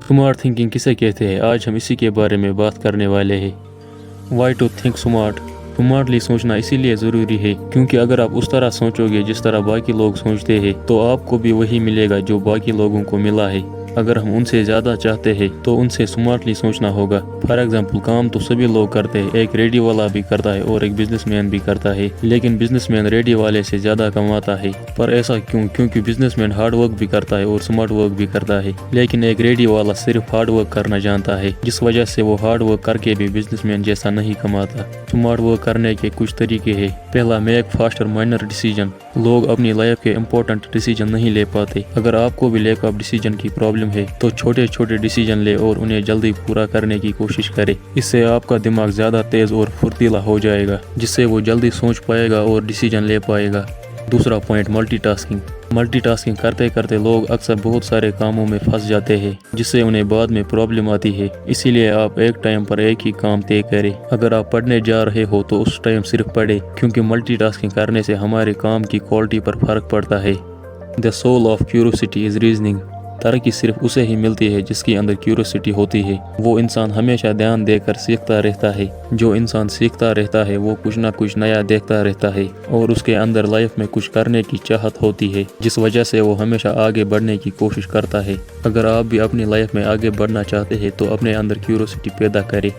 Smart thinking किसे कहते हैं, आज हम इसी के बारे में बात करने वाले हैं। Why to think smart. Smartly सोचना इसीलिए ज़रूरी है क्योंकि अगर आप उस तरह सोचोगे जिस तरह बाकी लोग सोचते हैं तो आपको भी वही मिलेगा जो बाकी लोगों को मिला है। अगर हम उनसे ज़्यादा चाहते हैं तो उनसे स्मार्टली सोचना होगा। फॉर एग्जांपल, काम तो सभी लोग करते हैं, एक रेडियो वाला भी करता है और एक बिजनेसमैन भी करता है, लेकिन बिजनेसमैन रेडियो वाले से ज़्यादा कमाता है। पर ऐसा क्यों? क्योंकि बिजनेसमैन हार्ड वर्क भी करता है और स्मार्ट वर्क भी करता है, लेकिन एक रेडियो वाला सिर्फ हार्ड वर्क करना जानता है, जिस वजह से वो हार्ड वर्क करके भी बिजनेसमैन जैसा नहीं कमाता। स्मार्ट वर्क करने के कुछ तरीके हैं। पहला, मेक फास्टर माइनर डिसीजन। लोग अपनी लाइफ के इम्पोर्टेंट डिसीजन नहीं ले पाते। अगर आपको भी लैक ऑफ डिसीजन की प्रॉब्लम है तो छोटे छोटे डिसीजन ले और उन्हें जल्दी पूरा करने की कोशिश करें। इससे आपका दिमाग ज़्यादा तेज और फुर्तीला हो जाएगा, जिससे वो जल्दी सोच पाएगा और डिसीजन ले पाएगा। दूसरा पॉइंट, मल्टीटास्किंग। मल्टीटास्किंग करते करते लोग अक्सर बहुत सारे कामों में फंस जाते हैं, जिससे उन्हें बाद में प्रॉब्लम आती है। इसीलिए आप एक टाइम पर एक ही काम तय करें। अगर आप पढ़ने जा रहे हो तो उस टाइम सिर्फ पढ़ें, क्योंकि मल्टीटास्किंग करने से हमारे काम की क्वालिटी पर फर्क पड़ता है। The soul of curiosity is reasoning. तरक्की सिर्फ उसे ही मिलती है जिसके अंदर क्यूरियोसिटी होती है। वो इंसान हमेशा ध्यान देकर सीखता रहता है। जो इंसान सीखता रहता है वो कुछ ना कुछ नया देखता रहता है और उसके अंदर लाइफ में कुछ करने की चाहत होती है, जिस वजह से वो हमेशा आगे बढ़ने की कोशिश करता है। अगर आप भी अपनी लाइफ में आगे बढ़ना चाहते हैं तो अपने अंदर क्यूरियोसिटी पैदा करें।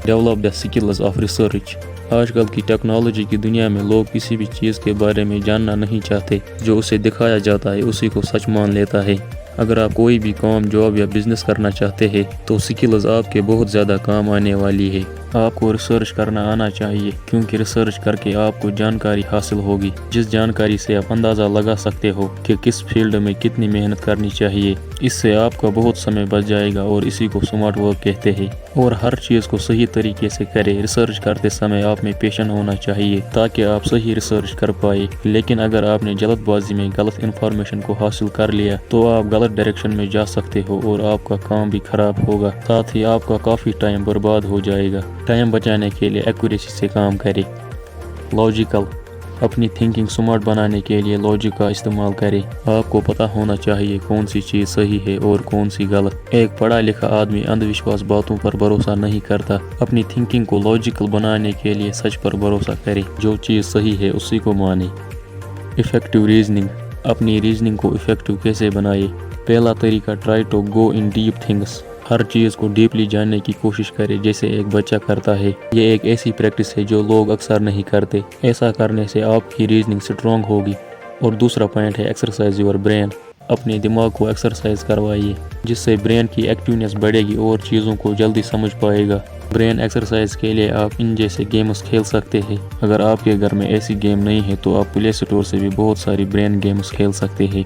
Develop the skills of research. आजकल की टेक्नोलॉजी की दुनिया में लोग किसी भी चीज़ के बारे में जानना नहीं चाहते। जो उसे दिखाया जाता है उसी को सच मान लेता है। अगर आप कोई भी काम, जॉब या बिजनेस करना चाहते हैं तो स्किल्स आपके बहुत ज़्यादा काम आने वाली है। आपको रिसर्च करना आना चाहिए, क्योंकि रिसर्च करके आपको जानकारी हासिल होगी, जिस जानकारी से आप अंदाज़ा लगा सकते हो कि किस फील्ड में कितनी मेहनत करनी चाहिए। इससे आपका बहुत समय बच जाएगा और इसी को स्मार्ट वर्क कहते हैं। और हर चीज़ को सही तरीके से करें। रिसर्च करते समय आप में पेशेंस होना चाहिए ताकि आप सही रिसर्च कर पाए। लेकिन अगर आपने जल्दबाजी में गलत इन्फॉर्मेशन को हासिल कर लिया तो आप गलत डायरेक्शन में जा सकते हो और आपका काम भी खराब होगा, साथ ही आपका काफ़ी टाइम बर्बाद हो जाएगा। टाइम बचाने के लिए एक्यूरेसी से काम करें। लॉजिकल। अपनी थिंकिंग स्मार्ट बनाने के लिए लॉजिक का इस्तेमाल करें। आपको पता होना चाहिए कौन सी चीज़ सही है और कौन सी गलत। एक पढ़ा लिखा आदमी अंधविश्वास बातों पर भरोसा नहीं करता। अपनी थिंकिंग को लॉजिकल बनाने के लिए सच पर भरोसा करें। जो चीज़ सही है उसी को माने। Effective reasoning. अपनी रीजनिंग को इफेक्टिव कैसे बनाए? पहला तरीका, try to go in deep things. हर चीज़ को डीपली जानने की कोशिश करें जैसे एक बच्चा करता है। ये एक ऐसी प्रैक्टिस है जो लोग अक्सर नहीं करते। ऐसा करने से आपकी रीजनिंग स्ट्रॉन्ग होगी। और दूसरा पॉइंट है, एक्सरसाइज योर ब्रेन। अपने दिमाग को एक्सरसाइज करवाइए, जिससे ब्रेन की एक्टिवनेस बढ़ेगी और चीज़ों को जल्दी समझ पाएगा। ब्रेन एक्सरसाइज के लिए आप इन जैसे गेम्स खेल सकते हैं। अगर आपके घर में ऐसी गेम नहीं है तो आप प्ले स्टोर से भी बहुत सारी ब्रेन गेम्स खेल सकते हैं।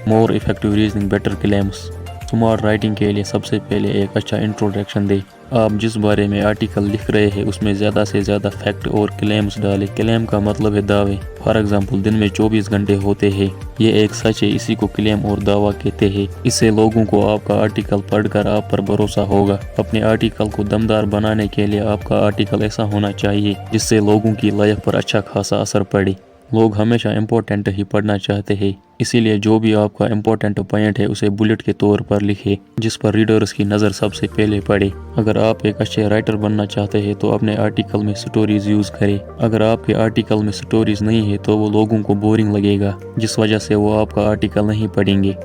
More effective reasoning, better claims. Smart writing के लिए सबसे पहले एक अच्छा इंट्रोडक्शन दें। आप जिस बारे में आर्टिकल लिख रहे हैं उसमें ज़्यादा से ज़्यादा फैक्ट और क्लेम्स डालें। क्लेम का मतलब है दावे। फॉर एग्जांपल, दिन में 24 घंटे होते हैं, ये एक सच है, इसी को क्लेम और दावा कहते हैं। इससे लोगों को आपका आर्टिकल पढ़कर आप पर भरोसा होगा। अपने आर्टिकल को दमदार बनाने के लिए आपका आर्टिकल ऐसा होना चाहिए जिससे लोगों की लाइफ पर अच्छा खासा असर पड़े। लोग हमेशा इम्पोर्टेंट ही पढ़ना चाहते हैं, इसीलिए जो भी आपका इम्पोर्टेंट पॉइंट है उसे बुलेट के तौर पर लिखें, जिस पर रीडर्स की नज़र सबसे पहले पड़े। अगर आप एक अच्छे राइटर बनना चाहते हैं तो अपने आर्टिकल में स्टोरीज यूज़ करें। अगर आपके आर्टिकल में स्टोरीज नहीं है तो वो लोगों को बोरिंग लगेगा, जिस वजह से वो आपका आर्टिकल नहीं पढ़ेंगे।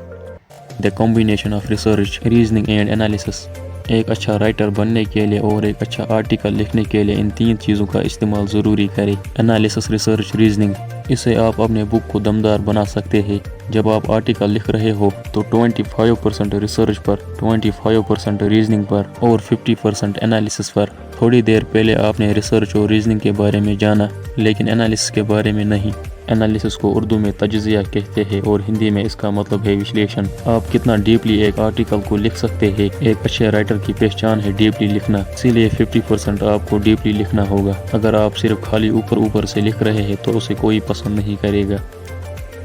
The combination of research, reasoning and analysis. एक अच्छा राइटर बनने के लिए और एक अच्छा आर्टिकल लिखने के लिए इन 3 चीज़ों का इस्तेमाल ज़रूरी करें। Analysis, research, reasoning. इससे आप अपने बुक को दमदार बना सकते हैं। जब आप आर्टिकल लिख रहे हो तो 25% रिसर्च पर, 25% रीजनिंग पर और 50% एनालिसिस पर। थोड़ी देर पहले आपने रिसर्च और रीजनिंग के बारे में जाना, लेकिन एनालिसिस के बारे में नहीं। एनालिसिस को उर्दू में तज्ज़िया कहते हैं और हिंदी में इसका मतलब है विश्लेषण। आप कितना डीपली एक आर्टिकल को लिख सकते हैं, एक अच्छे राइटर की पहचान है डीपली लिखना। इसीलिए 50% आपको डीपली लिखना होगा। अगर आप सिर्फ खाली ऊपर ऊपर से लिख रहे हैं तो उसे कोई पसंद नहीं करेगा।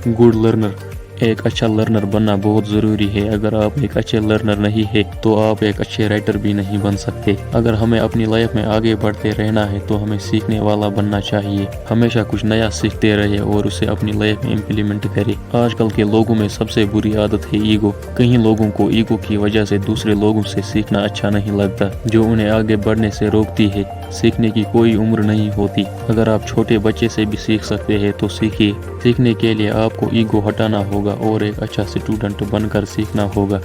Good learner. ایک اچھا لرنر بننا بہت ضروری ہے۔ اگر آپ ایک اچھے لرنر نہیں ہے تو آپ ایک اچھے رائٹر بھی نہیں بن سکتے۔ اگر ہمیں اپنی لائف میں آگے بڑھتے رہنا ہے تو ہمیں سیکھنے والا بننا چاہیے۔ ہمیشہ کچھ نیا سیکھتے رہے اور اسے اپنی لائف میں امپلیمنٹ کرے۔ آج کل کے لوگوں میں سب سے بری عادت ہے ایگو۔ کئی لوگوں کو ایگو کی وجہ سے دوسرے لوگوں سے سیکھنا اچھا نہیں لگتا، جو انہیں آگے بڑھنے سے روکتی ہے۔ سیکھنے کی کوئی عمر نہیں ہوتی۔ اگر آپ چھوٹے بچے سے بھی سیکھ سکتے ہیں تو سیکھیے۔ سیکھنے کے لیے آپ کو ایگو ہٹانا ہوگا اور ایک اچھا اسٹوڈنٹ بن کر سیکھنا ہوگا۔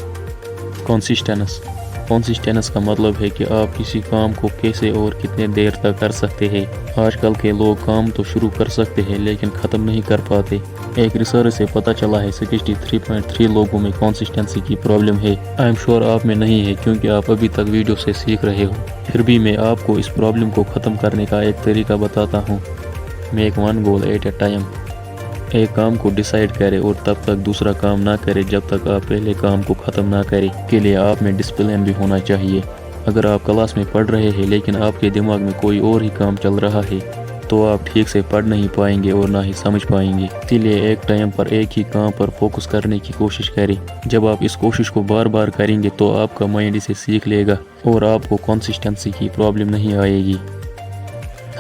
کنسسٹنس کا مطلب ہے کہ آپ کسی کام کو کیسے اور کتنے دیر تک کر سکتے ہیں۔ آج کل کے لوگ کام تو شروع کر سکتے ہیں لیکن ختم نہیں کر پاتے۔ ایک ریسرچ سے پتہ چلا ہے 63.3 لوگوں میں کنسسٹنسی کی پرابلم ہے۔ آئی ایم شور آپ میں نہیں ہے کیونکہ آپ ابھی تک ویڈیو سے سیکھ رہے ہو۔ پھر بھی میں آپ کو اس پرابلم کو ختم کرنے کا ایک طریقہ بتاتا ہوں۔ Make one goal at a time. ایک کام کو ڈیسائیڈ کرے اور تب تک دوسرا کام نہ کرے جب تک آپ پہلے کام کو ختم نہ کرے۔ کے لیے آپ میں ڈسپلن بھی ہونا چاہیے۔ اگر آپ کلاس میں پڑھ رہے ہیں لیکن آپ کے دماغ میں کوئی اور ہی کام چل رہا ہے تو آپ ٹھیک سے پڑھ نہیں پائیں گے اور نہ ہی سمجھ پائیں گے۔ اسی لیے ایک ٹائم پر ایک ہی کام پر فوکس کرنے کی کوشش کریں۔ جب آپ اس کوشش کو بار بار کریں گے تو آپ کا مائنڈ اسے سیکھ لے گا اور آپ کو کنسسٹنسی کی پرابلم نہیں آئے گی۔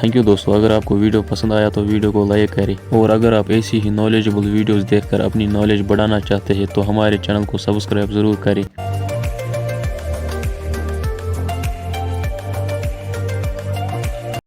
تھینک یو دوستو، اگر آپ کو ویڈیو پسند آیا تو ویڈیو کو لائک کریں، اور اگر آپ ایسی ہی نالجبل ویڈیوز دیکھ کر اپنی نالج بڑھانا چاہتے ہیں تو ہمارے چینل کو سبسکرائب ضرور کریں۔